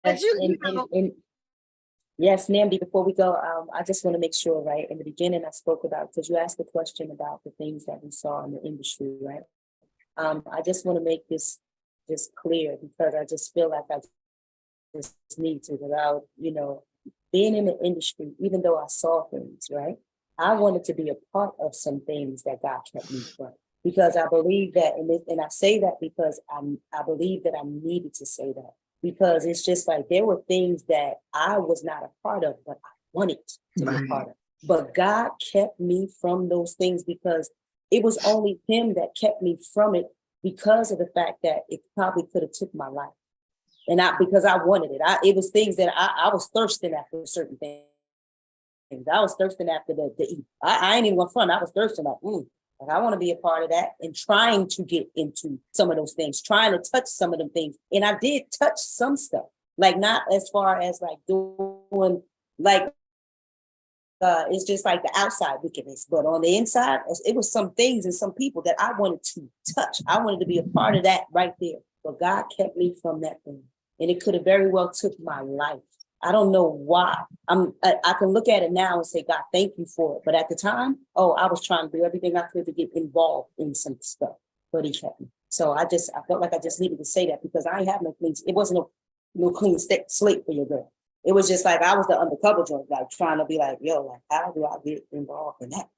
But yes, Nnamdi, before we go, I just want to make sure, right, in the beginning I spoke about, because you asked the question about the things that we saw in the industry, right? I just want to make this just clear, because I just feel like I just need to, without, being in the industry, even though I saw things, right? I wanted to be a part of some things that God kept me from. Because I believe that, and I say that because I believe that I needed to say that. Because it's just like there were things that I was not a part of, but I wanted to be a part of. But God kept me from those things, because it was only him that kept me from it, because of the fact that it probably could have took my life. And because I wanted it. It was things that I was thirsting after certain things. I was thirsting after the I ain't even going front. I was thirsting like, I want to be a part of that, and trying to get into some of those things, trying to touch some of them things. And I did touch some stuff, like not as far as like doing like, it's just like the outside wickedness, but on the inside, it was some things and some people that I wanted to touch. I wanted to be a part of that right there. But God kept me from that thing. And it could have very well took my life. I don't know why. I can look at it now and say, God, thank you for it. But at the time, I was trying to do everything I could to get involved in some stuff, but he kept me. So I felt like I just needed to say that, because I ain't have no clean, it wasn't no clean slate for your girl. It was just like, I was the undercover joint, like trying to be like, like, how do I get involved in that?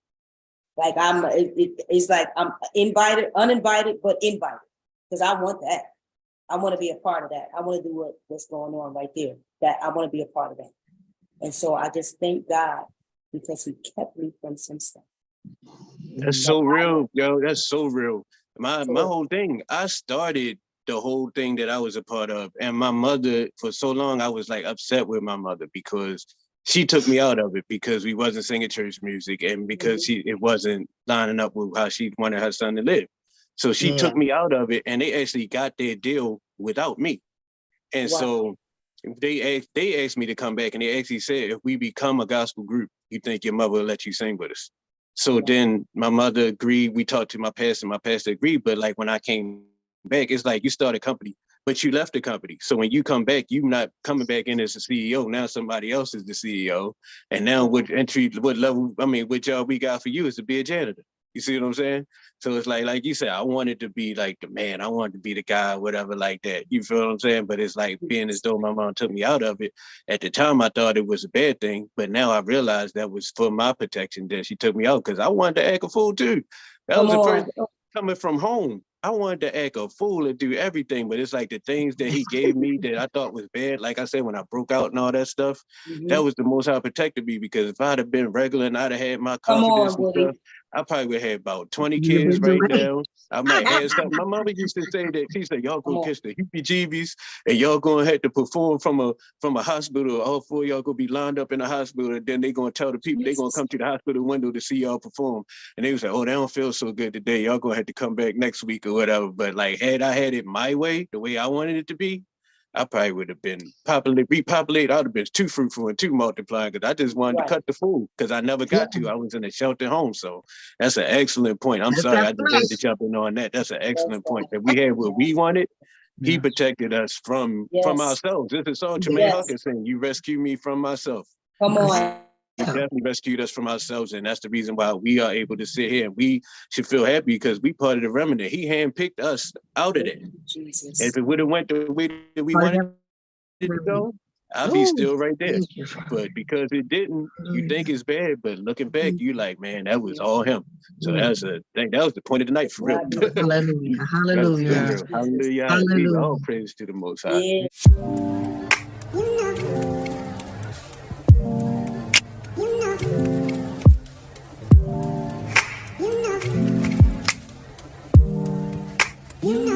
Like it's like I'm uninvited, but invited, because I want that. I want to be a part of that. I want to do what's going on right there. That I want to be a part of that. And so I just thank God, because he kept me from some stuff. That's so real, yo. That's so real. My whole thing, I started the whole thing that I was a part of. And my mother, for so long, I was like upset with my mother, because she took me out of it, because we wasn't singing church music, and because it wasn't lining up with how she wanted her son to live. So she took me out of it, and they actually got their deal without me. And so they asked me to come back, and they actually said, if we become a gospel group, you think your mother will let you sing with us? So then my mother agreed. We talked to my pastor agreed. But like when I came back, it's like you started a company, but you left the company. So when you come back, you're not coming back in as the CEO. Now somebody else is the CEO. And now what job we got for you is to be a janitor. You see what I'm saying? So it's like you said, I wanted to be like the man. I wanted to be the guy, whatever, like that. You feel what I'm saying? But it's like being as though my mom took me out of it. At the time, I thought it was a bad thing. But now I realize that was for my protection that she took me out, because I wanted to act a fool too. That was the first coming from home. I wanted to act a fool and do everything, but it's like the things that he gave me that I thought was bad. Like I said, when I broke out and all that stuff, that was the most High protected me, because if I'd have been regular and I'd have had my confidence and stuff, I probably would have about 20 kids right now. I might have something. My mother used to say that, she said, y'all go catch the heebie-jeebies, and y'all gonna have to perform from a hospital. All four of y'all gonna be lined up in a hospital, and then they gonna tell the people, they gonna come to the hospital window to see y'all perform. And they was like, oh, they don't feel so good today. Y'all gonna have to come back next week or whatever. But like, had I had it my way, the way I wanted it to be, I probably would have been repopulated. I would have been too fruitful and too multiplying, because I just wanted to cut the food, because I never got to. I was in a sheltered home. So that's an excellent point. I'm sorry, I just had to jump in on that. That's an excellent point. That we had what we wanted. He protected us from ourselves. This is all Jermaine Hawkins saying, you rescued me from myself. Come on. He definitely rescued us from ourselves, and that's the reason why we are able to sit here, and we should feel happy, because we part of the remnant. He handpicked us out of it. Jesus. And if it would have went the way that we wanted it to go, I'll be still right there. But because it didn't, you think it's bad, but looking back, you like, man, that was all him. So that was the point of the night for real. Hallelujah. Hallelujah. Hallelujah. Hallelujah. All praise to the Most High. Yeah. You know.